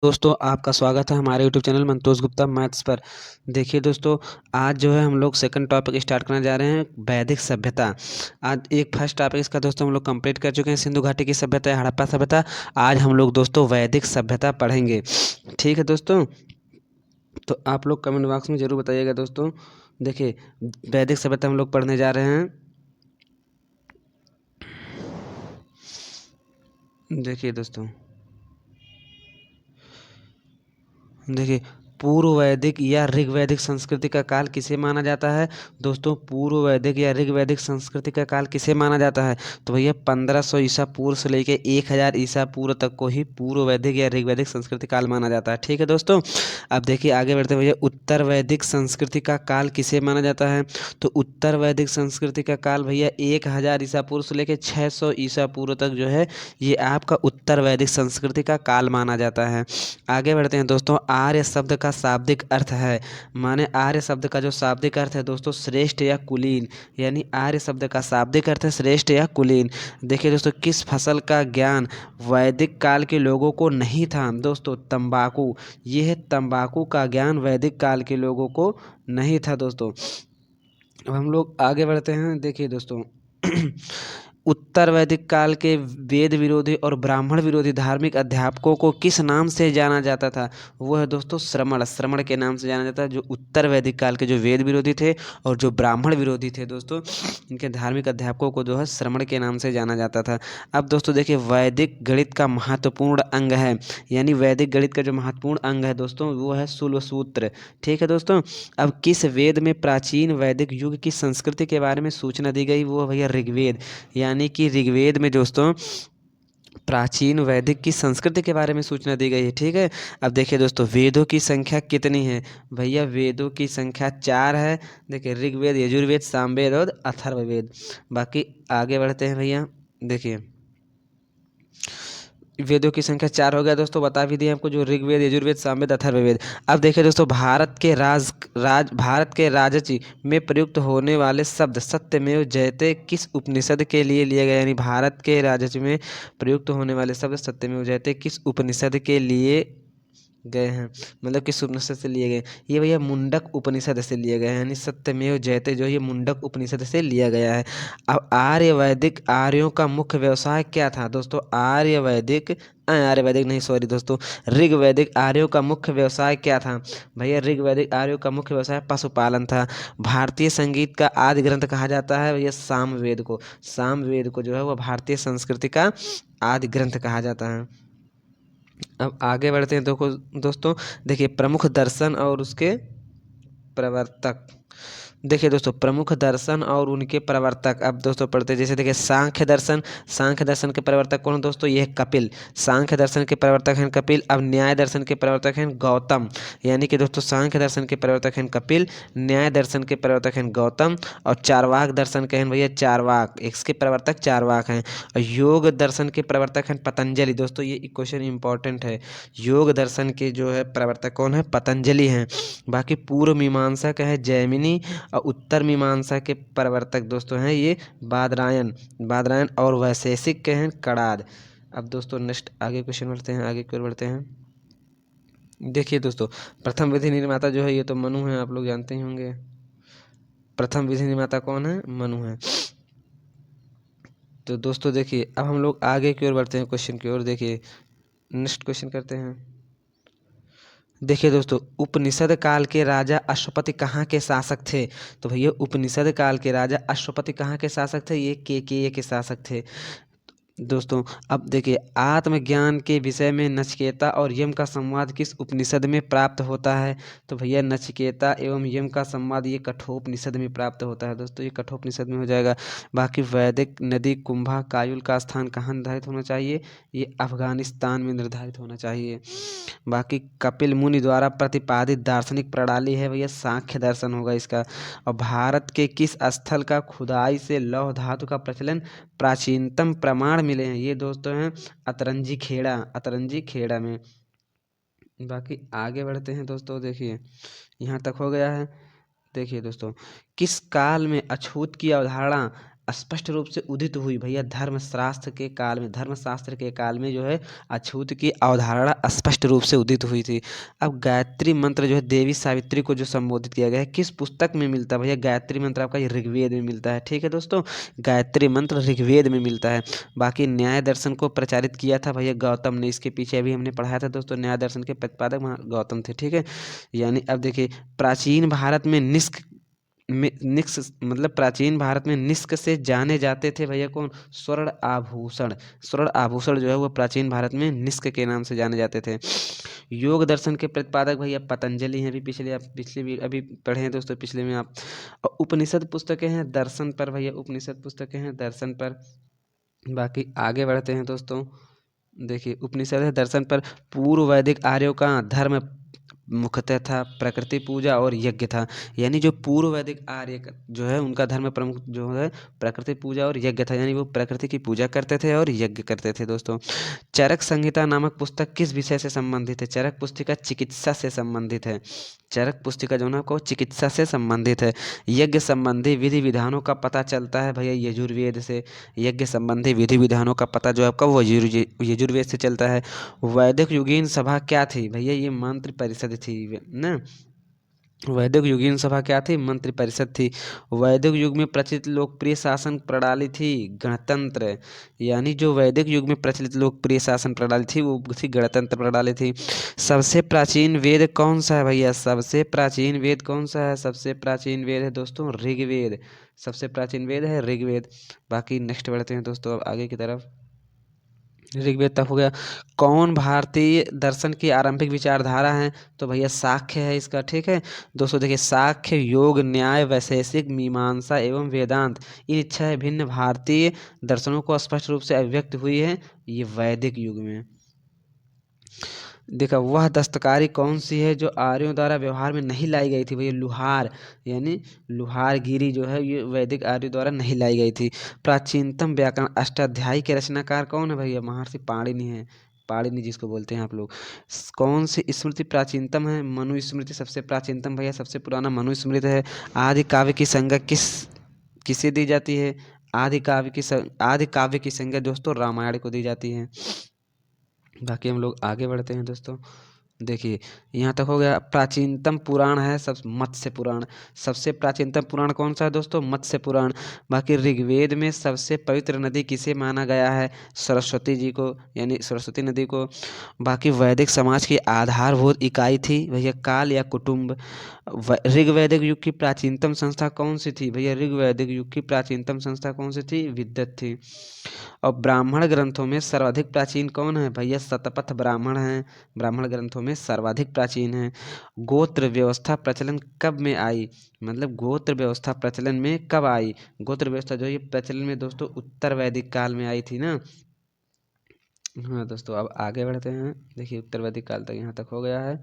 दोस्तों आपका स्वागत है हमारे YouTube channel Mantosh Gupta maths पर। देखिए दोस्तों, आज जो है हम लोग सेकंड टॉपिक स्टार्ट करने जा रहे हैं, वैदिक सभ्यता। आज एक फर्स्ट टॉपिक इसका दोस्तों हम लोग कंप्लीट कर चुके हैं, सिंधु घाटी की सभ्यता या हड़प्पा सभ्यता। आज हम लोग दोस्तों वैदिक सभ्यता पढ़ेंगे। ठीक है दोस्तों, तो आप लोग कमेंट बॉक्स में ज़रूर बताइएगा दोस्तों। देखिए, वैदिक सभ्यता हम लोग पढ़ने जा रहे हैं। देखिए दोस्तों, देखिए, पूर्व वैदिक या ऋग वैदिक संस्कृति का काल किसे माना जाता है? दोस्तों, पूर्व वैदिक या ऋग वैदिक संस्कृति का काल किसे माना जाता है? तो भैया 1500 ईसा पूर्व से लेके 1000 ईसा पूर्व तक को ही पूर्व वैदिक या ऋग वैदिक संस्कृति काल माना जाता है। ठीक है दोस्तों, अब देखिए आगे बढ़ते हैं भैया। उत्तर वैदिक संस्कृति का काल किसे माना जाता है? तो उत्तर वैदिक संस्कृति का काल भैया 1000 ईसा पूर्व से लेके 600 ईसा पूर्व तक जो है ये आपका उत्तर वैदिक संस्कृति का काल माना जाता है। आगे बढ़ते हैं दोस्तों। आर्य शब्द का शाब्दिक अर्थ है, माने आर्य शब्द का जो शाब्दिक अर्थ है दोस्तों, श्रेष्ठ या कुलीन। यानी आर्य शब्द का शाब्दिक अर्थ है श्रेष्ठ या कुलीन। देखिए दोस्तों, किस फसल का ज्ञान वैदिक काल के लोगों को नहीं था? दोस्तों, तंबाकू। ये है तंबाकू का ज्ञान वैदिक काल के लोगों को नहीं था दोस्तों। अब हम लोग आगे बढ़ते हैं। देखिए दोस्तों, उत्तर वैदिक काल के वेद विरोधी और ब्राह्मण विरोधी धार्मिक अध्यापकों को किस नाम से जाना जाता था? वो है दोस्तों श्रमण। श्रमण के नाम से जाना जाता है, जो उत्तर वैदिक काल के जो वेद विरोधी थे और जो ब्राह्मण विरोधी थे दोस्तों, इनके धार्मिक अध्यापकों को जो है श्रमण के नाम से जाना जाता था। अब दोस्तों देखिए, वैदिक गणित का महत्वपूर्ण अंग है, यानी वैदिक गणित का जो महत्वपूर्ण अंग है दोस्तों वो है शूल सूत्र। ठीक है दोस्तों, अब किस वेद में प्राचीन वैदिक युग की संस्कृति के बारे में सूचना दी गई? वो भैया ऋग्वेद। यानी कि ऋग्वेद में दोस्तों प्राचीन वैदिक की संस्कृति के बारे में सूचना दी गई है। ठीक है, अब देखिए दोस्तों, वेदों की संख्या कितनी है? भैया वेदों की संख्या 4 है। देखिए, ऋग्वेद, यजुर्वेद, सामवेद और अथर्ववेद। बाकी आगे बढ़ते हैं भैया। देखिए, वेदों की संख्या 4 हो गया दोस्तों, बता भी दिए आपको, जो ऋग्वेद, यजुर्वेद, सामवेद, अथर्ववेद। अब देखिए दोस्तों, भारत के राजची में प्रयुक्त होने वाले शब्द सत्यमेव जयते किस उपनिषद के लिए लिए गए? यानी भारत के राजची में प्रयुक्त होने वाले शब्द सत्यमेव जयते किस उपनिषद के लिए गए हैं, मतलब किस उपनिषद से लिए गए? ये भैया मुंडक उपनिषद से लिए गए हैं, यानी सत्यमेव जयते जो ये मुंडक उपनिषद से लिया गया है। अब आर्यों का मुख्य व्यवसाय क्या था? दोस्तों, आर्यवैदिक नहीं, सॉरी दोस्तों, ऋग्वैदिक आर्यों का मुख्य व्यवसाय क्या था? भैया ऋग्वैदिक आर्यों का मुख्य व्यवसाय पशुपालन था। भारतीय संगीत का आदि ग्रंथ कहा जाता है भैया सामवेद को। सामवेद को जो है वो भारतीय संस्कृति का आदि ग्रंथ कहा जाता है। अब आगे बढ़ते हैं। देखो दोस्तों, देखिए, प्रमुख दर्शन और उसके प्रवर्तक। देखिए दोस्तों, प्रमुख दर्शन और उनके प्रवर्तक। अब दोस्तों पढ़ते हैं, जैसे देखिए सांख्य दर्शन। सांख्य दर्शन के प्रवर्तक कौन है दोस्तों? ये है कपिल। सांख्य दर्शन के प्रवर्तक हैं कपिल। अब न्याय दर्शन के प्रवर्तक हैं गौतम। यानी कि दोस्तों सांख्य दर्शन के प्रवर्तक हैं कपिल, न्याय दर्शन के प्रवर्तक हैं गौतम, और चारवाक दर्शन के हैं भैया चारवाक, इसके प्रवर्तक चारवाक हैं। और योग दर्शन के प्रवर्तक हैं पतंजलि। दोस्तों ये क्वेश्चन इंपॉर्टेंट है, योग दर्शन के जो है प्रवर्तक कौन है? पतंजलि हैं। बाकी पूर्व मीमांसा का है जैमिनी, और उत्तर मीमांसा के प्रवर्तक दोस्तों हैं ये बादरायन। बादरायन और वैशेषिक के हैं कणाद। अब दोस्तों नेक्स्ट आगे क्वेश्चन बढ़ते हैं, आगे की ओर बढ़ते हैं। देखिए दोस्तों, प्रथम विधि निर्माता जो है ये तो मनु है, आप लोग जानते ही होंगे। प्रथम विधि निर्माता कौन है? मनु है। तो दोस्तों देखिए, अब हम लोग आगे की ओर बढ़ते हैं, क्वेश्चन की ओर। देखिए नेक्स्ट क्वेश्चन करते हैं। देखिए दोस्तों, उपनिषद काल के राजा अश्वपति कहाँ के शासक थे? तो भैया उपनिषद काल के राजा अश्वपति कहाँ के शासक थे? ये केकेय के शासक थे दोस्तों। अब देखिए, आत्मज्ञान के विषय में नचिकेता और यम का संवाद किस उपनिषद में प्राप्त होता है? तो भैया नचिकेता एवं यम का संवाद ये कठोपनिषद में प्राप्त होता है दोस्तों, ये कठोपनिषद में हो जाएगा। बाकी वैदिक नदी कुंभा कायुल का स्थान कहाँ निर्धारित होना चाहिए? ये अफगानिस्तान में निर्धारित होना चाहिए। बाकी कपिल मुनि द्वारा प्रतिपादित दार्शनिक प्रणाली है भैया सांख्य दर्शन होगा इसका। और भारत के किस स्थल का खुदाई से लौह धातु का प्रचलन प्राचीनतम प्रमाण मिले हैं? ये दोस्तों हैं अतरंजी खेड़ा, अतरंजी खेड़ा में। बाकी आगे बढ़ते हैं दोस्तों। देखिए यहाँ तक हो गया है। देखिए दोस्तों, किस काल में अछूत की अवधारणा स्पष्ट रूप से उदित हुई भैया धर्मशास्त्र के काल में। धर्मशास्त्र के काल में जो है अछूत की अवधारणा स्पष्ट रूप से उदित हुई थी। अब गायत्री मंत्र जो है देवी सावित्री को जो संबोधित किया गया है किस पुस्तक में मिलता है भैया? गायत्री मंत्र आपका ये ऋग्वेद में मिलता है। ठीक है दोस्तों, गायत्री मंत्र ऋग्वेद में मिलता है। बाकी न्याय दर्शन को प्रचारित किया था भैया गौतम ने। इसके पीछे अभी हमने पढ़ाया था दोस्तों, न्याय दर्शन के प्रतिपादक गौतम थे। ठीक है, यानी अब देखिए प्राचीन भारत में निष्क मतलब प्राचीन भारत में निष्क से जाने जाते थे भैया कौन? स्वर्ण आभूषण। स्वर्ण आभूषण जो है वो प्राचीन भारत में निष्क के नाम से जाने जाते थे। योग दर्शन के प्रतिपादक भैया पतंजलि हैं। अभी पिछले भी अभी पढ़े हैं दोस्तों, पिछले में आप। और उपनिषद पुस्तकें हैं दर्शन पर भैया, उपनिषद पुस्तकें हैं दर्शन पर। बाकी आगे बढ़ते हैं दोस्तों, देखिए उपनिषद है दर्शन पर। पूर्व वैदिक आर्यों का धर्म मुख्यतः था प्रकृति पूजा और यज्ञ था। यानी जो पूर्व वैदिक आर्य जो है उनका धर्म प्रमुख जो है प्रकृति पूजा और यज्ञ था, यानी वो प्रकृति की पूजा करते थे और यज्ञ करते थे दोस्तों। चरक संहिता नामक पुस्तक किस विषय से संबंधित है? चरक पुस्तिका चिकित्सा से संबंधित है। चरक पुस्तिका जो ना को चिकित्सा से संबंधित है। यज्ञ संबंधी विधि विधानों का पता चलता है भैया यजुर्वेद से। यज्ञ संबंधी विधि विधानों का पता जो है आपका वो यजुर्वेद से चलता है। वैदिक युगीन सभा क्या थी भैया? ये मंत्र परिषद थी ना। वैदिक युगीन सभा क्या थी? मंत्री परिषद थी। वैदिक युग में प्रचलित लोकप्रिय शासन प्रणाली थी गणतंत्र। यानी जो वैदिक युग में प्रचलित लोकप्रिय शासन प्रणाली थी वो थी गणतंत्र प्रणाली थी। सबसे प्राचीन वेद कौन सा है भैया? सबसे प्राचीन वेद कौन सा है? सबसे प्राचीन वेद है दोस्तों ऋग्वेद। सबसे प्राचीन वेद है ऋग्वेद। बाकी नेक्स्ट बढ़ते हैं दोस्तों अब आगे की तरफ। ऋग्वेद तक हो गया। कौन भारतीय दर्शन की आरंभिक विचारधारा है? तो भैया साख्य है इसका। ठीक है दोस्तों, देखिए साख्य, योग, न्याय, वैशेषिक, मीमांसा एवं वेदांत, इन 6 भिन्न भारतीय दर्शनों को स्पष्ट रूप से अभिव्यक्त हुई है ये वैदिक युग में। देखा वह दस्तकारी कौन सी है जो आर्यों द्वारा व्यवहार में नहीं लाई गई थी भैया? लुहार, यानी लुहारगिरी जो है ये वैदिक आर्यों द्वारा नहीं लाई गई थी। प्राचीनतम व्याकरण अष्टाध्यायी के रचनाकार कौन है भैया? महर्षि पाणिनि है। पाणिनि जिसको बोलते हैं आप लोग। कौन सी स्मृति प्राचीनतम है? मनु स्मृति सबसे प्राचीनतम भैया, सबसे पुराना मनु स्मृति है। आदि काव्य की संज्ञा किसे दी जाती है? आदि काव्य की संज्ञा दोस्तों रामायण को दी जाती है। बाकी हम लोग आगे बढ़ते हैं दोस्तों, देखिए यहाँ तक हो गया। प्राचीनतम पुराण है सब मत्स्य पुराण। सबसे प्राचीनतम पुराण कौन सा है दोस्तों? मत्स्य पुराण। बाकी ऋग्वेद में सबसे पवित्र नदी किसे माना गया है? सरस्वती जी को, यानी सरस्वती नदी को। बाकी वैदिक समाज की आधारभूत इकाई थी भैया काल या कुटुंब। ऋग्वैदिक युग की प्राचीनतम संस्था कौन सी थी भैया? ऋग्वैदिक युग की प्राचीनतम संस्था कौन सी थी? विद्वत थी। और ब्राह्मण ग्रंथों में सर्वाधिक प्राचीन कौन है भैया? शतपथ ब्राह्मण हैं, ब्राह्मण ग्रंथों में सर्वाधिक प्राचीन है। गोत्र व्यवस्था प्रचलन कब में आई? मतलब गोत्र व्यवस्था प्रचलन में कब आई? गोत्र व्यवस्था जो ये प्रचलन में दोस्तों उत्तर वैदिक काल में आई थी ना। हाँ दोस्तों अब आगे बढ़ते हैं, देखिए उत्तर वैदिक काल तक यहाँ तक हो गया है।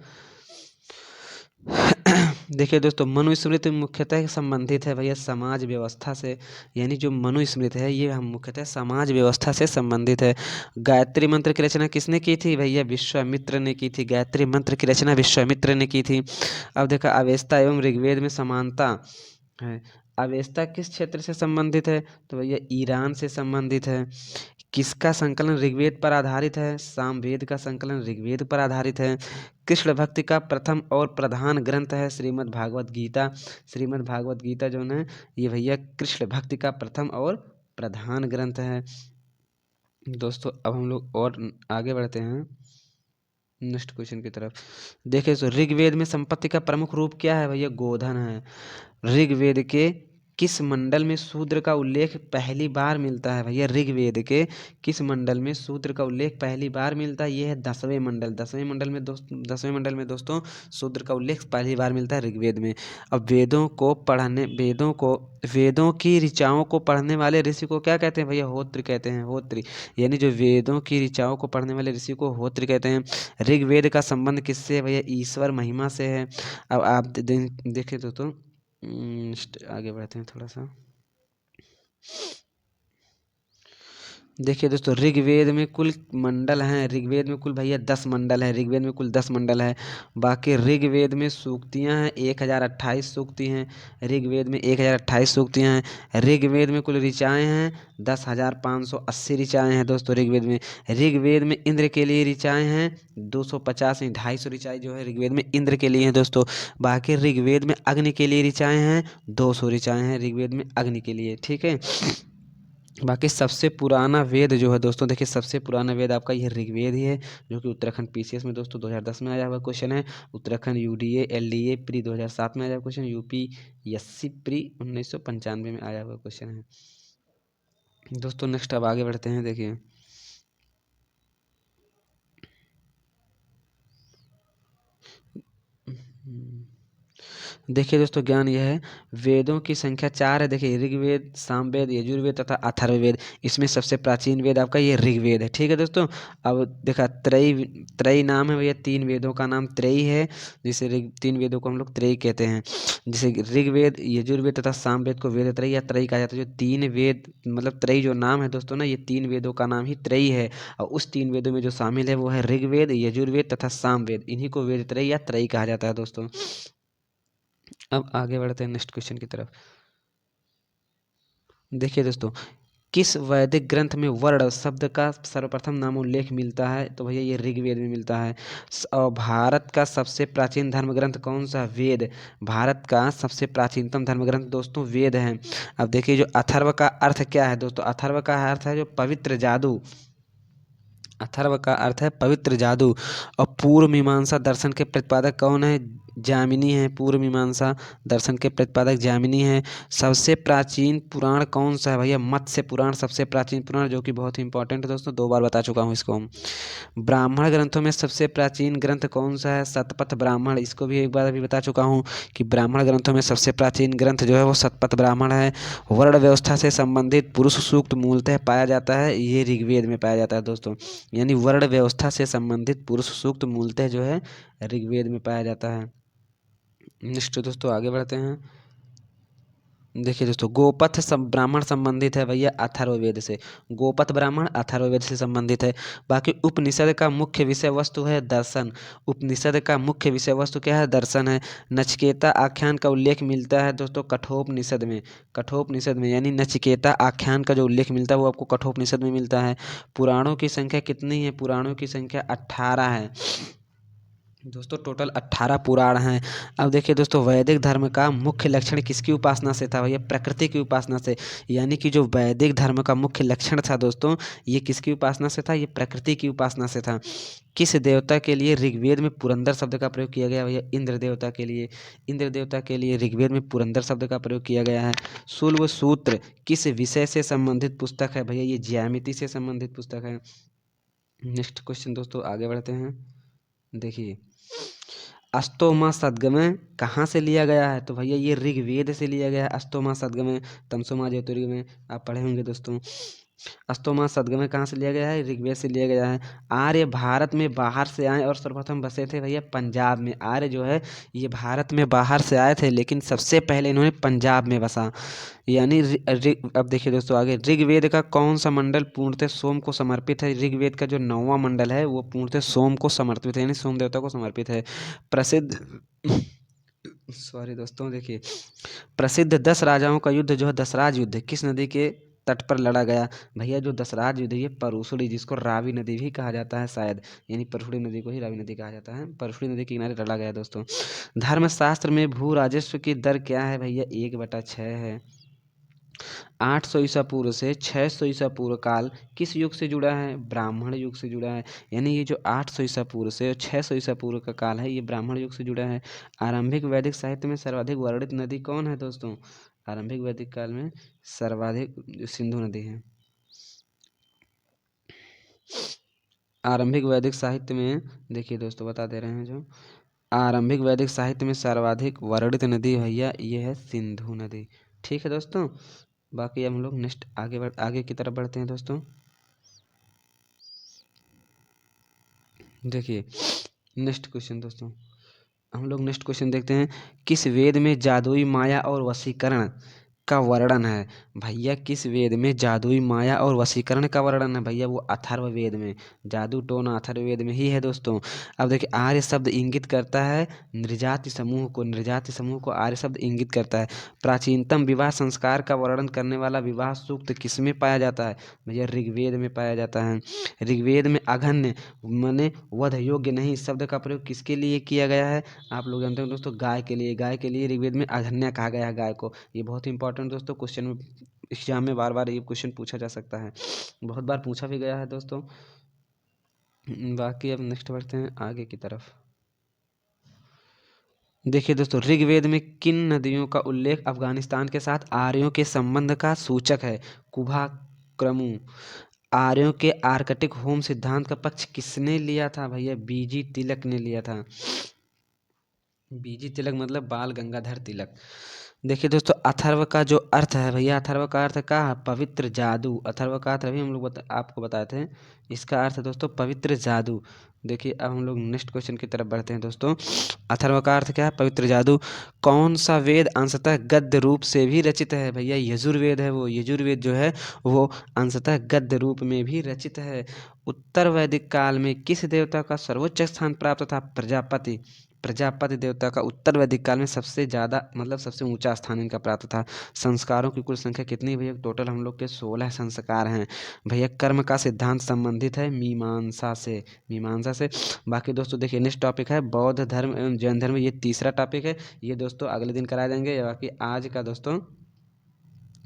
देखिए दोस्तों मनुस्मृति मुख्यतः संबंधित है भैया समाज व्यवस्था से। यानी जो मनुस्मृति है ये हम मुख्यतः समाज व्यवस्था से संबंधित है। गायत्री मंत्र की रचना किसने की थी भैया? विश्वामित्र ने की थी। गायत्री मंत्र की रचना विश्वामित्र ने की थी। अब देखा अवेस्ता एवं ऋग्वेद में समानता है। अवेस्ता किस क्षेत्र से संबंधित है? तो भैया ईरान से संबंधित है। किसका संकलन ऋग्वेद पर आधारित है? सामवेद का संकलन ऋग्वेद पर आधारित है। कृष्ण भक्ति का प्रथम और प्रधान ग्रंथ है श्रीमद् भागवत गीता। श्रीमद् भागवत गीता जो है ये भैया कृष्ण भक्ति का प्रथम और प्रधान ग्रंथ है। दोस्तों अब हम लोग और आगे बढ़ते हैं नेक्स्ट क्वेश्चन की तरफ। देखिए तो ऋग्वेद में संपत्ति का प्रमुख रूप क्या है भैया? गोधन है। ऋग्वेद के किस मंडल में शूद्र का उल्लेख पहली बार मिलता है भैया? ऋग्वेद के किस मंडल में शूद्र का उल्लेख पहली बार मिलता है? ये है 10वें मंडल। 10वें मंडल में दोस्तों शूद्र का उल्लेख पहली बार मिलता है ऋग्वेद में। अब वेदों की ऋचाओं को पढ़ने वाले ऋषि को क्या कहते हैं भैया? होत्र कहते हैं, होत्री। यानी जो वेदों की ऋचाओं को पढ़ने वाले ऋषि को होत्र कहते हैं। ऋग्वेद का संबंध किससे है भैया? ईश्वर महिमा से है। अब आप देखें तो आगे बढ़ते हैं थोड़ा सा। देखिए दोस्तों, ऋग्वेद में कुल मंडल हैं, ऋग्वेद में कुल भैया 10 मंडल है, ऋग्वेद में कुल 10 मंडल है। बाकी ऋग्वेद में सूक्तियाँ हैं 1028 सूक्ति हैं, ऋग्वेद में 1028 सूक्तियाँ हैं। ऋग्वेद में कुल ऋचाएँ हैं 10,580 ऋचाएँ हैं दोस्तों ऋग्वेद में। ऋग्वेद में इंद्र के लिए ऋचाएँ हैं 250 नहीं 250 ऋचाएँ जो है ऋग्वेद में इंद्र के लिए हैं दोस्तों। बाकी ऋग्वेद में अग्नि के लिए ऋचाएँ हैं 200 ऋचाएँ हैं ऋग्वेद में अग्नि के लिए, ठीक है। बाकी सबसे पुराना वेद जो है दोस्तों, देखिए सबसे पुराना वेद आपका यह ऋग्वेद ही है, जो कि उत्तराखंड पीसीएस में दोस्तों 2010 में आया हुआ क्वेश्चन है। उत्तराखंड यूडीए एलडीए प्री 2007 में आया हुआ क्वेश्चन, यूपीएससी प्री 1995 में आया हुआ क्वेश्चन है दोस्तों। नेक्स्ट अब आगे बढ़ते हैं। देखिए देखिए दोस्तों, ज्ञान यह है, वेदों की संख्या 4 है। देखिए ऋग्वेद, सामवेद, यजुर्वेद तथा अथर्ववेद। इसमें सबसे प्राचीन वेद आपका ये ऋग्वेद है, ठीक है दोस्तों। अब देखा त्रयी, त्रयी नाम है भैया, 3 वेदों का नाम त्रयी है, जिसे 3 वेदों को हम लोग त्रयी कहते हैं। जैसे ऋग्वेद, यजुर्वेद तथा सामवेद को वेद त्रयी या त्रयी कहा जाता है। जो 3 वेद मतलब त्रयी जो नाम है दोस्तों ना, ये 3 वेदों का नाम ही त्रयी है। और उस 3 वेदों में जो शामिल है वो है ऋग्वेद, यजुर्वेद तथा सामवेद। इन्हीं को वेद त्रयी या त्रयी कहा जाता है दोस्तों। अब आगे बढ़ते हैं नेक्स्ट क्वेश्चन की तरफ। देखिए दोस्तों, किस वैदिक ग्रंथ में वर्ण शब्द का सर्वप्रथम नामोल्लेख मिलता है? तो भैया ये ऋग्वेद में मिलता है। और भारत का सबसे प्राचीन धर्म ग्रंथ कौन सा? वेद। भारत का सबसे प्राचीनतम धर्म ग्रंथ दोस्तों वेद है। अब देखिए, जो अथर्व का अर्थ क्या है दोस्तों? अथर्व का अर्थ है जो पवित्र जादू। अथर्व का अर्थ है पवित्र जादू। और पूर्व मीमांसा दर्शन के प्रतिपादक कौन है? जामिनी है। पूर्व मीमांसा दर्शन के प्रतिपादक जामिनी है। सबसे प्राचीन पुराण कौन सा है भैया? मत्स्य पुराण सबसे प्राचीन पुराण, जो कि बहुत ही इंपॉर्टेंट है दोस्तों, 2 बार बता चुका हूँ इसको हम। ब्राह्मण ग्रंथों में सबसे प्राचीन ग्रंथ कौन सा है? शतपथ ब्राह्मण। इसको भी एक बार अभी बता चुका हूँ कि ब्राह्मण ग्रंथों में सबसे प्राचीन ग्रंथ जो है वो शतपथ ब्राह्मण है। वर्ण व्यवस्था से संबंधित पुरुष सूक्त मूलतः पाया जाता है, ये ऋग्वेद में पाया जाता है दोस्तों। यानी वर्ण व्यवस्था से संबंधित पुरुष सूक्त मूलतः जो है ऋग्वेद में पाया जाता है। नेक्स्ट दोस्तों आगे बढ़ते हैं। देखिए दोस्तों, गोपथ ब्राह्मण संबंधित है भैया अथर्ववेद से। गोपथ ब्राह्मण अथर्ववेद से संबंधित है। बाकी उपनिषद का मुख्य विषय वस्तु है दर्शन। उपनिषद का मुख्य विषय वस्तु क्या है? दर्शन है। नचिकेता आख्यान का उल्लेख मिलता है दोस्तों कठोपनिषद में। कठोपनिषद में यानी नचिकेता आख्यान का जो उल्लेख मिलता है वो आपको कठोपनिषद में मिलता है। पुराणों की संख्या कितनी है? पुराणों की संख्या 18 है दोस्तों। टोटल 18 पुराण हैं। अब देखिए दोस्तों, वैदिक धर्म का मुख्य लक्षण किसकी उपासना से था भैया? प्रकृति की उपासना से। यानी कि जो वैदिक धर्म का मुख्य लक्षण था दोस्तों, ये किसकी उपासना से था? ये प्रकृति की उपासना से था। किस देवता के लिए ऋग्वेद में पुरंदर शब्द का प्रयोग किया गया भैया? इंद्र देवता के लिए। इंद्र देवता के लिए ऋग्वेद में पुरंदर शब्द का प्रयोग किया गया है। शूल्व सूत्र किस विषय से संबंधित पुस्तक है भैया? ये ज्यामिति से संबंधित पुस्तक है। नेक्स्ट क्वेश्चन दोस्तों आगे बढ़ते हैं। देखिए, अस्तोमा सद्गमय कहाँ से लिया गया है? तो भैया ये ऋग्वेद से लिया गया है। अस्तोमा सद्गमय तमसोमा ज्योतिर्गमय आप पढ़े होंगे दोस्तों। अस्तोमा सद्गमय कहाँ से लिया गया है? ऋग्वेद से लिया गया है। आर्य भारत में बाहर से आए और सर्वप्रथम बसे थे भैया पंजाब में। आर्य जो है ये भारत में बाहर से आए थे, लेकिन सबसे पहले इन्होंने पंजाब में बसा। यानी अब देखिए दोस्तों आगे, ऋग्वेद का कौन सा मंडल पूर्णतः सोम को समर्पित है? ऋग्वेद का जो 9वां मंडल है वो पूर्णतः सोम को समर्पित है, यानी सोम देवता को समर्पित है। प्रसिद्ध सॉरी दोस्तों, देखिए प्रसिद्ध 10 राजाओं का युद्ध जो है दसराज युद्ध किस नदी के तट पर लड़ा गया? भैया जो दसराज युद्ध ये परशुड़ी, जिसको रावी नदी भी कहा जाता है शायद, यानी परशुड़ी नदी को ही रावी नदी कहा जाता है, परशुड़ी नदी के किनारे लड़ा गया दोस्तों। धर्मशास्त्र में भू राजस्व की दर क्या है भैया? 1/6 है। 800 ईसा पूर्व से 600 ईसा पूर्व काल किस युग से जुड़ा है? ब्राह्मण युग से जुड़ा है। यानी ये जो 800 ईसा पूर्व से 600 ईसा पूर्व का काल है ये ब्राह्मण युग से जुड़ा है। आरंभिक वैदिक साहित्य में सर्वाधिक वर्णित नदी कौन है दोस्तों? आरंभिक वैदिक काल में सर्वाधिक सिंधु नदी है। आरंभिक वैदिक साहित्य में देखिए दोस्तों बता दे रहे हैं, जो आरंभिक वैदिक साहित्य में सर्वाधिक वर्णित नदी भैया ये है सिंधु नदी, ठीक है दोस्तों। बाकी हम लोग नेक्स्ट आगे की तरफ बढ़ते हैं दोस्तों। देखिए नेक्स्ट क्वेश्चन दोस्तों, हम लोग नेक्स्ट क्वेश्चन देखते हैं। किस वेद में जादुई माया और वशीकरण का वर्णन है? भैया किस वेद में जादुई माया और वशीकरण का वर्णन है? भैया वो अथर्ववेद में। जादू टोना अथर्ववेद में ही है दोस्तों। अब देखिए आर्य शब्द इंगित करता है नृजाति समूह को। नृजाति समूह को आर्य शब्द इंगित करता है। प्राचीनतम विवाह संस्कार का वर्णन करने वाला विवाह सूक्त किसमें पाया जाता है? भैया ऋग्वेद में पाया जाता है। ऋग्वेद में अघन्य माने वध योग्य नहीं शब्द का प्रयोग किसके लिए किया गया है? आप लोग जानते हो दोस्तों, गाय के लिए। गाय के लिए ऋग्वेद में अघन्या कहा गया है गाय को। ये बहुत इंपॉर्टेंट दोस्तों, क्वेश्चन में एग्जाम में बार बार ये क्वेश्चन पूछा जा सकता है, बहुत बार पूछा भी गया है दोस्तों। बाकी अब नेक्स्ट बढ़ते हैं आगे की तरफ। देखिए दोस्तों, ऋग्वेद में किन नदियों का उल्लेख अफगानिस्तान के साथ आर्यों के संबंध का सूचक है? कुबा, क्रमु। आर्यों के आर्कटिक होम सिद्धांत का पक्ष किसने लिया था? भैया बीजी तिलक ने लिया था। बीजी तिलक मतलब बाल गंगाधर तिलक। देखिए दोस्तों, अथर्व का जो अर्थ है भैया, अथर्व का अर्थ क्या है? पवित्र जादू। अथर्व का अर्थ अभी हम लोग आपको बताए थे। इसका अर्थ है दोस्तों पवित्र जादू। देखिए अब हम लोग नेक्स्ट क्वेश्चन की तरफ बढ़ते हैं दोस्तों। अथर्व का अर्थ क्या है? पवित्र जादू। कौन सा वेद अंशतः गद्य रूप से भी रचित है? भैया यजुर्वेद है वो। यजुर्वेद जो है वो अंशतः गद्य रूप में भी रचित है। उत्तर वैदिक काल में किस देवता का सर्वोच्च स्थान प्राप्त था? प्रजापति। प्रजापति देवता का उत्तर वैदिक काल में सबसे ज़्यादा मतलब सबसे ऊंचा स्थान इनका प्राप्त था। संस्कारों की कुल संख्या कितनी भैया? टोटल हम लोग के 16 संस्कार हैं। भैया कर्म का सिद्धांत संबंधित है मीमांसा से। मीमांसा से। बाकी दोस्तों देखिए नेक्स्ट टॉपिक है बौद्ध धर्म एवं जैन धर्म। ये तीसरा टॉपिक है। ये दोस्तों अगले दिन कराए जाएंगे। बाकी आज का दोस्तों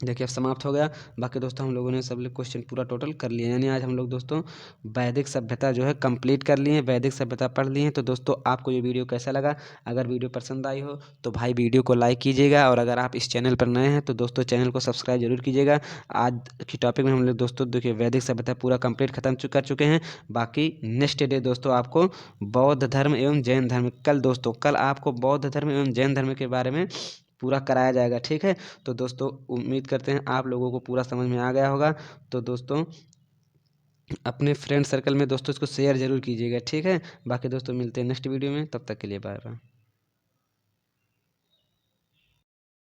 देखिए अब समाप्त हो गया। बाकी दोस्तों हम लोगों ने सब लोग क्वेश्चन पूरा टोटल कर लिए, यानी आज हम लोग दोस्तों वैदिक सभ्यता जो है कंप्लीट कर लिए हैं, वैदिक सभ्यता पढ़ लिए हैं। तो दोस्तों आपको ये वीडियो कैसा लगा? अगर वीडियो पसंद आई हो तो भाई वीडियो को लाइक कीजिएगा, और अगर आप इस चैनल पर नए हैं तो दोस्तों चैनल को सब्सक्राइब जरूर कीजिएगा। आज की टॉपिक में हम लोग दोस्तों देखिए वैदिक सभ्यता पूरा कंप्लीट कर चुके हैं। बाकी नेक्स्ट डे दोस्तों आपको बौद्ध धर्म एवं जैन धर्म, कल दोस्तों कल आपको बौद्ध धर्म एवं जैन धर्म के बारे में पूरा कराया जाएगा, ठीक है? तो दोस्तों उम्मीद करते हैं आप लोगों को पूरा समझ में आ गया होगा। तो दोस्तों अपने फ्रेंड सर्कल में दोस्तों इसको शेयर जरूर कीजिएगा, ठीक है? बाकी दोस्तों मिलते हैं नेक्स्ट वीडियो में, तब तक के लिए बाय बाय।